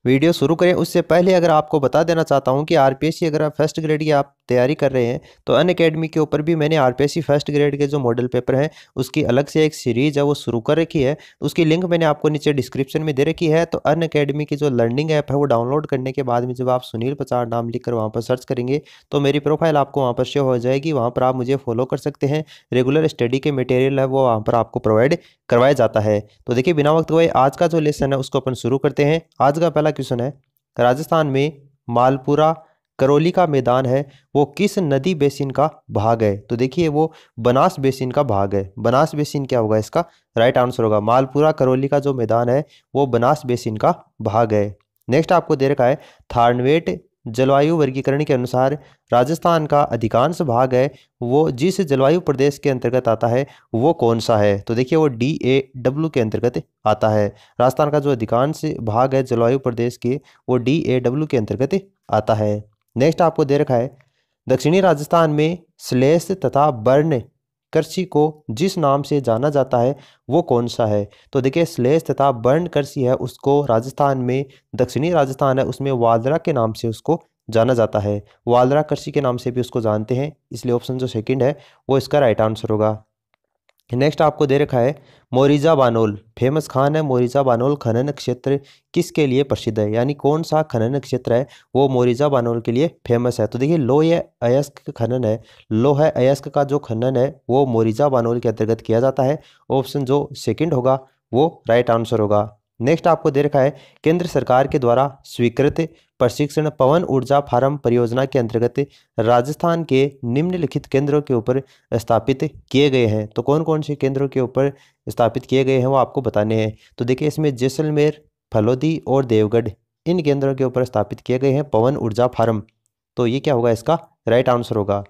Video शुरू करें उससे पहले अगर आपको बता देना चाहता हूं कि आरपीएससी अगर आप फर्स्ट ग्रेड की आप तैयारी कर रहे हैं तो अनअकैडमी के ऊपर भी मैंने आरपीएससी फर्स्ट ग्रेड के जो मॉडल पेपर हैं उसकी अलग से एक सीरीज है वो शुरू कर रखी है। उसकी लिंक मैंने आपको नीचे डिस्क्रिप्शन में दे रखी है। तो अनअकैडमी की जो लर्निंग ऐप है वो डाउनलोड करने के बाद में जब आप सुनील पचार नाम लिखकर वहाँ पर सर्च करेंगे तो मेरी प्रोफाइल आपको वहाँ पर शो हो जाएगी। वहाँ पर आप मुझे फॉलो कर सकते हैं। रेगुलर स्टडी के मटेरियल है वो वहाँ पर आपको प्रोवाइड करवाया जाता है। तो देखिए बिना वक्त गए आज का जो लेसन है उसको अपन शुरू करते हैं। आज का पहला क्वेश्चन है, राजस्थान में मालपुरा करौली का मैदान है वो किस नदी बेसिन का भाग है? तो देखिए वो बनास बेसिन का भाग है। बनास बेसिन क्या होगा इसका राइट आंसर होगा। मालपुरा करौली का जो मैदान है वो बनास बेसिन का भाग है। नेक्स्ट आपको दे रखा है, थार्नवेट जलवायु वर्गीकरण के अनुसार राजस्थान का अधिकांश भाग है वो जिस जलवायु प्रदेश के अंतर्गत आता है वो कौन सा है? तो देखिए वो DAW के अंतर्गत आता है। राजस्थान का जो अधिकांश भाग है जलवायु प्रदेश के वो DAW के अंतर्गत आता है। नेक्स्ट आपको दे रखा है, दक्षिणी राजस्थान में श्लेष तथा बर्न कृषि को जिस नाम से जाना जाता है वो कौन सा है? तो देखिए श्लेष तथा बर्न कृषि है उसको राजस्थान में, दक्षिणी राजस्थान है उसमें वालरा के नाम से उसको जाना जाता है। वालरा कृषि के नाम से भी उसको जानते हैं, इसलिए ऑप्शन जो सेकंड है वो इसका राइट आंसर होगा। नेक्स्ट आपको दे रखा है, मोरिजा बानोल फेमस खान है। मोरिजा बानोल खनन क्षेत्र किसके लिए प्रसिद्ध है? यानी कौन सा खनन क्षेत्र है वो मोरिजा बानोल के लिए फेमस है? तो देखिए लोह अयस्क खनन है। लोह अयस्क का जो खनन है वो मोरिजा बानोल के अंतर्गत किया जाता है। ऑप्शन जो सेकंड होगा वो राइट आंसर होगा। नेक्स्ट आपको दे रखा है, केंद्र सरकार के द्वारा स्वीकृत प्रशिक्षण पवन ऊर्जा फार्म परियोजना के अंतर्गत राजस्थान के निम्नलिखित केंद्रों के ऊपर स्थापित किए गए हैं। तो कौन कौन से केंद्रों के ऊपर स्थापित किए गए हैं वो आपको बताने हैं। तो देखिए इसमें जैसलमेर, फलोदी और देवगढ़ इन केंद्रों के ऊपर स्थापित किए गए हैं पवन ऊर्जा फार्म। तो ये क्या होगा इसका राइट आंसर होगा।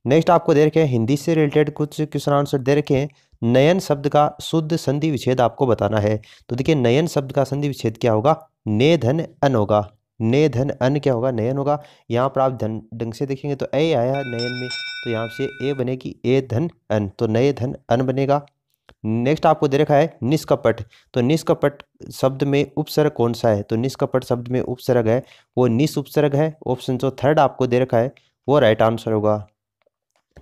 नेक्स्ट आपको दे रखे हैं, हिंदी से रिलेटेड कुछ क्वेश्चन आंसर दे रखे हैं। नयन शब्द का शुद्ध संधि विच्छेद आपको बताना है। तो देखिए नयन शब्द का संधि विच्छेद क्या होगा? ने धन अन होगा। ने धन अन क्या होगा? नयन होगा। यहाँ पर आप धन ढंग से देखेंगे तो ए आया है नयन में, तो यहाँ से ए बनेगी ए धन अन, तो नए धन अन बनेगा। नेक्स्ट आपको दे रखा है निष्कपट। तो निष्कपट शब्द में उपसर्ग कौन सा है? तो निष्कपट शब्द में उपसर्ग है वो निस उपसर्ग है। ऑप्शन जो थर्ड आपको दे रखा है वो राइट आंसर होगा।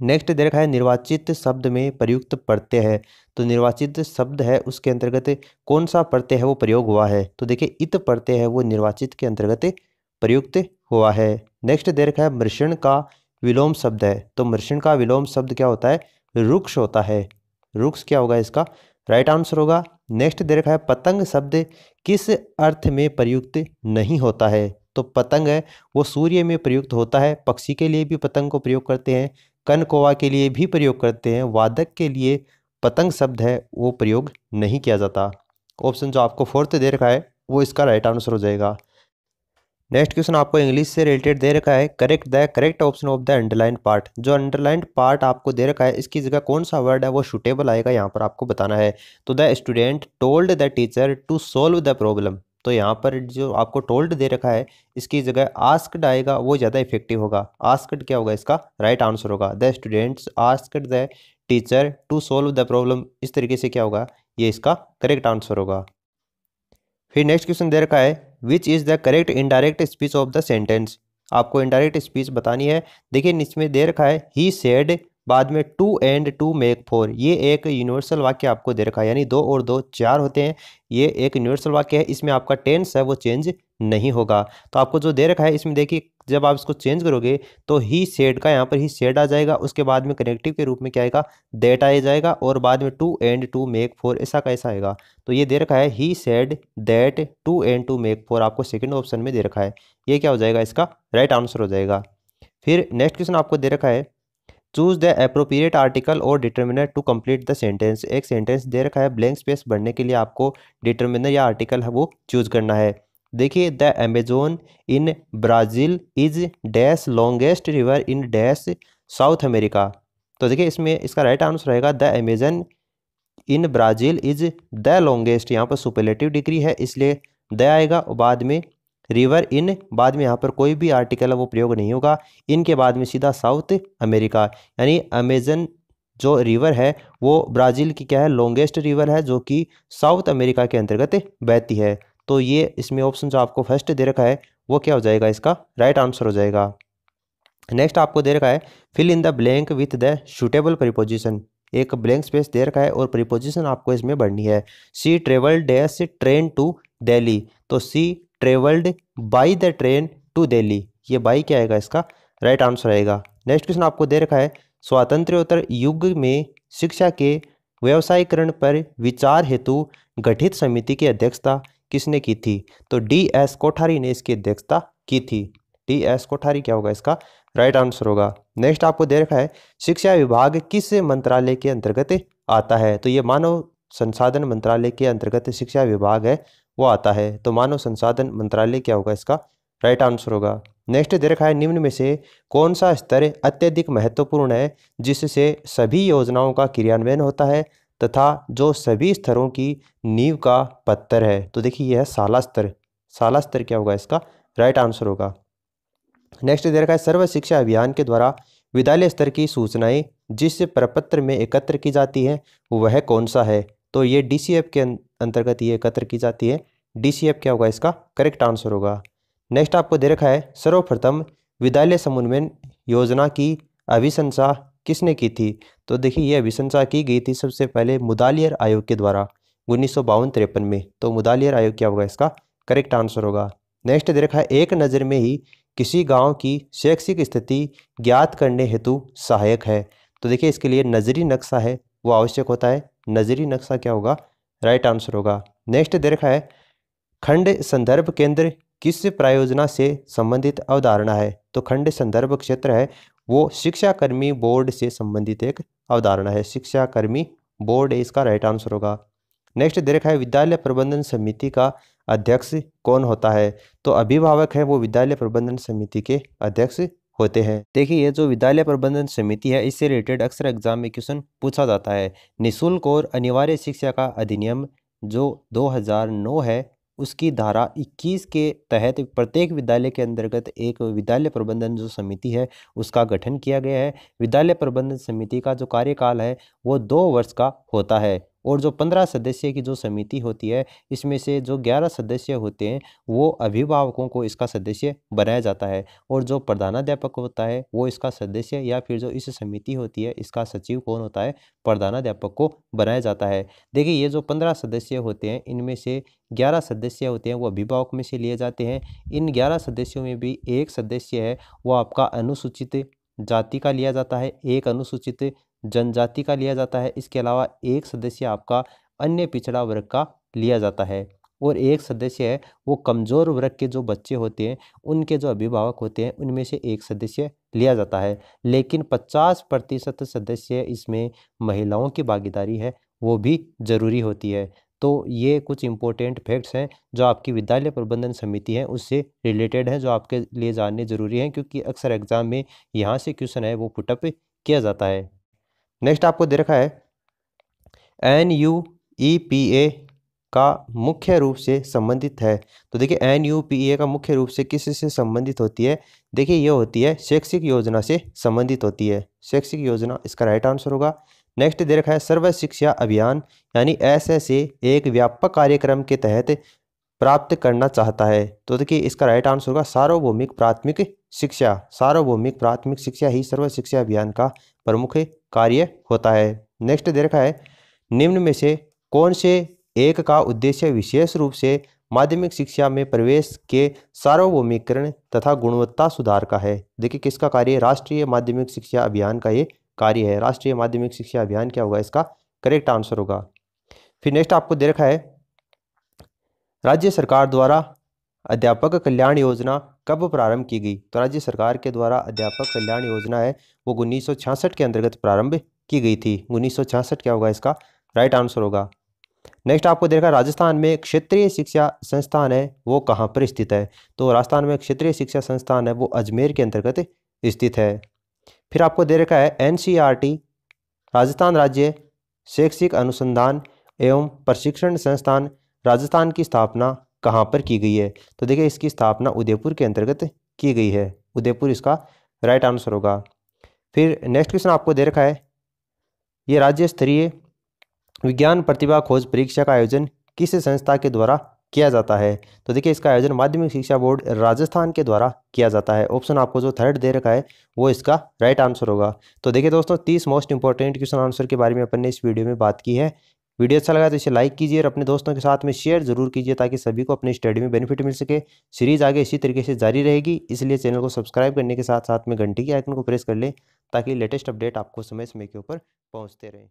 नेक्स्ट दे रखा है, निर्वाचित शब्द में प्रयुक्त प्रत्यय है। तो निर्वाचित शब्द है उसके अंतर्गत कौन सा प्रत्यय है वो प्रयोग हुआ है? तो देखिए इत प्रत्यय है वो निर्वाचित के अंतर्गत प्रयुक्त हुआ है। नेक्स्ट दे रखा है, मृषण का विलोम शब्द है। तो मृषण का विलोम शब्द क्या होता है? रुक्ष होता है। रुक्ष क्या होगा इसका राइट आंसर होगा। नेक्स्ट दे रखा है, पतंग शब्द किस अर्थ में प्रयुक्त नहीं होता है? तो पतंग है वो सूर्य में प्रयुक्त होता है। पक्षी के लिए भी पतंग को प्रयोग करते हैं, कन कौवा के लिए भी प्रयोग करते हैं। वादक के लिए पतंग शब्द है वो प्रयोग नहीं किया जाता। ऑप्शन जो आपको फोर्थ दे रखा है वो इसका राइट आंसर हो जाएगा। नेक्स्ट क्वेश्चन आपको इंग्लिश से रिलेटेड दे रखा है, correct the correct option of the underlined part. जो अंडरलाइंड पार्ट आपको दे रखा है इसकी जगह कौन सा वर्ड है वो सुटेबल आएगा यहाँ पर आपको बताना है। तो the student told the teacher to solve the problem. तो यहाँ पर जो आपको टोल्ड दे रखा है इसकी जगह आस्क्ड आएगा वो ज़्यादा इफेक्टिव होगा। आस्क्ड क्या होगा इसका राइट आंसर होगा। The students asked the teacher to solve the problem, इस तरीके से क्या होगा ये इसका करेक्ट आंसर होगा। फिर नेक्स्ट क्वेश्चन दे रखा है, which is the correct indirect speech of the sentence. आपको इनडायरेक्ट स्पीच बतानी है। देखिए इसमें दे रखा है, ही सेड बाद में two and two make four. ये एक यूनिवर्सल वाक्य आपको दे रखा है, यानी दो और दो चार होते हैं। ये एक यूनिवर्सल वाक्य है, इसमें आपका टेंस है वो चेंज नहीं होगा। तो आपको जो दे रखा है इसमें देखिए जब आप इसको चेंज करोगे तो ही सेड का यहाँ पर ही सेड आ जाएगा, उसके बाद में कनेक्टिव के रूप में क्या आएगा दैट आ जाएगा, और बाद में two and two make four ऐसा कैसा आएगा। तो ये दे रखा है he said that two and two make four, आपको सेकंड ऑप्शन में दे रखा है। ये क्या हो जाएगा इसका राइट आंसर हो जाएगा। फिर नेक्स्ट क्वेश्चन आपको दे रखा है, चूज द अप्रोप्रिएट आर्टिकल और determiner to complete the sentence. एक सेंटेंस दे रखा है, ब्लैंक स्पेस भरने के लिए आपको डिटर्मिनर या आर्टिकल है वो चूज करना है। देखिए the Amazon in Brazil is dash longest river in dash south America. तो देखिए इसमें इसका राइट आंसर रहेगा the Amazon in Brazil is the longest. यहाँ पर सुपरलेटिव डिग्री है इसलिए द आएगा, और बाद में रिवर इन, बाद में यहाँ पर कोई भी आर्टिकल है वो प्रयोग नहीं होगा। इनके बाद में सीधा साउथ अमेरिका, यानी अमेजन जो रिवर है वो ब्राज़ील की क्या है लॉन्गेस्ट रिवर है जो कि साउथ अमेरिका के अंतर्गत बहती है। तो ये इसमें ऑप्शन जो आपको फर्स्ट दे रखा है वो क्या हो जाएगा, इसका राइट आंसर हो जाएगा। नेक्स्ट आपको दे रखा है fill in the blank with the suitable preposition. एक ब्लैंक स्पेस दे रखा है और प्रीपोजिशन आपको इसमें बढ़नी है। She travelled dash train to Delhi, तो she travelled by the train to Delhi, ये बाई क्या आएगा, इसका राइट आंसर आएगा। नेक्स्ट क्वेश्चन आपको दे रखा है स्वातंत्र्योत्तर युग में शिक्षा के व्यवसायीकरण पर विचार हेतु गठित समिति की अध्यक्षता किसने की थी, तो DS कोठारी ने इसकी अध्यक्षता की थी। DS कोठारी क्या होगा, इसका राइट आंसर होगा। नेक्स्ट आपको दे रखा है शिक्षा विभाग किस मंत्रालय के अंतर्गत आता है, तो ये मानव संसाधन मंत्रालय के अंतर्गत शिक्षा विभाग है वो आता है, तो मानव संसाधन मंत्रालय क्या होगा, इसका राइट आंसर होगा। नेक्स्ट दे रखा है निम्न में से कौन सा स्तर अत्यधिक महत्वपूर्ण है जिससे सभी योजनाओं का क्रियान्वयन होता है तथा जो सभी स्तरों की नींव का पत्थर है, तो देखिए यह है शाला स्तर। शाला स्तर क्या होगा, इसका राइट आंसर होगा। नेक्स्ट दे रखा है सर्व शिक्षा अभियान के द्वारा विद्यालय स्तर की सूचनाएं जिस प्रपत्र में एकत्र की जाती हैं वह कौन सा है, तो ये DCF के अंतर्गत ये एकत्र की जाती है। DCF क्या होगा, इसका करेक्ट आंसर होगा। नेक्स्ट आपको दे रखा है सर्वप्रथम विद्यालय समन्वयन योजना की अभिशंसा किसने की थी, तो देखिए ये अभिशंसा की गई थी सबसे पहले मुदालियर आयोग के द्वारा 1952-53 में, तो मुदालियर आयोग क्या होगा, इसका करेक्ट आंसर होगा। नेक्स्ट दे रखा है एक नज़र में ही किसी गांव की शैक्षिक स्थिति ज्ञात करने हेतु सहायक है, तो देखिए इसके लिए नजरी नक्शा है वो आवश्यक होता है। नजरी नक्शा क्या होगा, राइट आंसर होगा। नेक्स्ट दे रखा है खंड संदर्भ केंद्र किस प्रायोजना से संबंधित अवधारणा है, तो खंड संदर्भ क्षेत्र है वो शिक्षा कर्मी बोर्ड से संबंधित एक अवधारणा है। शिक्षा कर्मी बोर्ड है, इसका राइट आंसर होगा। नेक्स्ट दे रखा है विद्यालय प्रबंधन समिति का अध्यक्ष कौन होता है, तो अभिभावक है वो विद्यालय प्रबंधन समिति के अध्यक्ष होते हैं। देखिए ये जो विद्यालय प्रबंधन समिति है इससे रिलेटेड अक्सर एग्जाम में क्वेश्चन पूछा जाता है। निःशुल्क और अनिवार्य शिक्षा का अधिनियम जो 2009 है उसकी धारा 21 के तहत प्रत्येक विद्यालय के अंतर्गत एक विद्यालय प्रबंधन जो समिति है उसका गठन किया गया है। विद्यालय प्रबंधन समिति का जो कार्यकाल है वो 2 वर्ष का होता है और जो 15 सदस्य की जो समिति होती है इसमें से जो 11 सदस्य होते हैं वो अभिभावकों को इसका सदस्य बनाया जाता है और जो प्रधानाध्यापक होता है वो इसका सदस्य या फिर जो इस समिति होती है इसका सचिव कौन होता है, प्रधानाध्यापक को बनाया जाता है। देखिए ये जो 15 सदस्य होते हैं इनमें से 11 सदस्य होते हैं वो अभिभावक में से लिए जाते हैं। इन 11 सदस्यों में भी एक सदस्य है वो आपका अनुसूचित जाति का लिया जाता है, एक अनुसूचित जनजाति का लिया जाता है, इसके अलावा एक सदस्य आपका अन्य पिछड़ा वर्ग का लिया जाता है और एक सदस्य है वो कमज़ोर वर्ग के जो बच्चे होते हैं उनके जो अभिभावक होते हैं उनमें से एक सदस्य लिया जाता है। लेकिन 50% सदस्य इसमें महिलाओं की भागीदारी है वो भी ज़रूरी होती है। तो ये कुछ इंपॉर्टेंट फैक्ट्स हैं जो आपकी विद्यालय प्रबंधन समिति है उससे रिलेटेड हैं जो आपके लिए जानने ज़रूरी हैं क्योंकि अक्सर एग्जाम में यहाँ से क्वेश्चन है वो पुटअप किया जाता है। नेक्स्ट आपको दे रखा है NUEPA का मुख्य रूप से संबंधित है, तो देखिए NUPA का मुख्य रूप से किस से संबंधित होती है, देखिए ये होती है शैक्षिक योजना से संबंधित होती है। शैक्षिक योजना इसका राइट आंसर होगा। नेक्स्ट दे रखा है सर्व शिक्षा अभियान यानी SSA एक व्यापक कार्यक्रम के तहत प्राप्त करना चाहता है, तो देखिए इसका राइट आंसर होगा सार्वभौमिक प्राथमिक शिक्षा। सार्वभौमिक प्राथमिक शिक्षा ही सर्व शिक्षा अभियान का प्रमुख कार्य होता है। नेक्स्ट दे रखा है निम्न में से कौन से एक का उद्देश्य विशेष रूप से माध्यमिक शिक्षा में प्रवेश के सार्वभौमिकरण तथा गुणवत्ता सुधार का है, देखिए किसका कार्य, राष्ट्रीय माध्यमिक शिक्षा अभियान का ये कार्य है। राष्ट्रीय माध्यमिक शिक्षा अभियान क्या होगा, इसका करेक्ट आंसर होगा। फिर नेक्स्ट आपको दे रखा है राज्य सरकार द्वारा अध्यापक कल्याण योजना कब प्रारंभ की गई, तो राज्य सरकार के द्वारा अध्यापक कल्याण योजना है वो 1966 के अंतर्गत प्रारंभ की गई थी। 1966 क्या होगा, इसका राइट आंसर होगा। नेक्स्ट आपको देखा राजस्थान में क्षेत्रीय शिक्षा संस्थान है वो कहाँ पर स्थित है, तो राजस्थान में क्षेत्रीय शिक्षा संस्थान है वो अजमेर के अंतर्गत स्थित है। फिर आपको दे रखा है NCERT राजस्थान राज्य शैक्षिक अनुसंधान एवं प्रशिक्षण संस्थान राजस्थान की स्थापना कहाँ पर की गई है, तो देखिए इसकी स्थापना उदयपुर के अंतर्गत की गई है। उदयपुर इसका राइट आंसर होगा। फिर नेक्स्ट क्वेश्चन आपको दे रखा है ये राज्य स्तरीय विज्ञान प्रतिभा खोज परीक्षा का आयोजन किस संस्था के द्वारा किया जाता है? तो देखिए इसका आयोजन माध्यमिक शिक्षा बोर्ड राजस्थान के द्वारा किया जाता है। ऑप्शन आपको जो थर्ड दे रखा है वो इसका राइट आंसर होगा। तो देखिए दोस्तों 30 मोस्ट इंपॉर्टेंट क्वेश्चन आंसर के बारे में अपन ने इस वीडियो में बात की है। वीडियो अच्छा लगा तो इसे लाइक कीजिए और अपने दोस्तों के साथ में शेयर जरूर कीजिए ताकि सभी को अपनी स्टडी में बेनिफिट मिल सके। सीरीज आगे इसी तरीके से जारी रहेगी, इसलिए चैनल को सब्सक्राइब करने के साथ साथ में घंटी के आइकन को प्रेस कर लें ताकि लेटेस्ट अपडेट आपको समय समय के ऊपर पहुंचते रहें।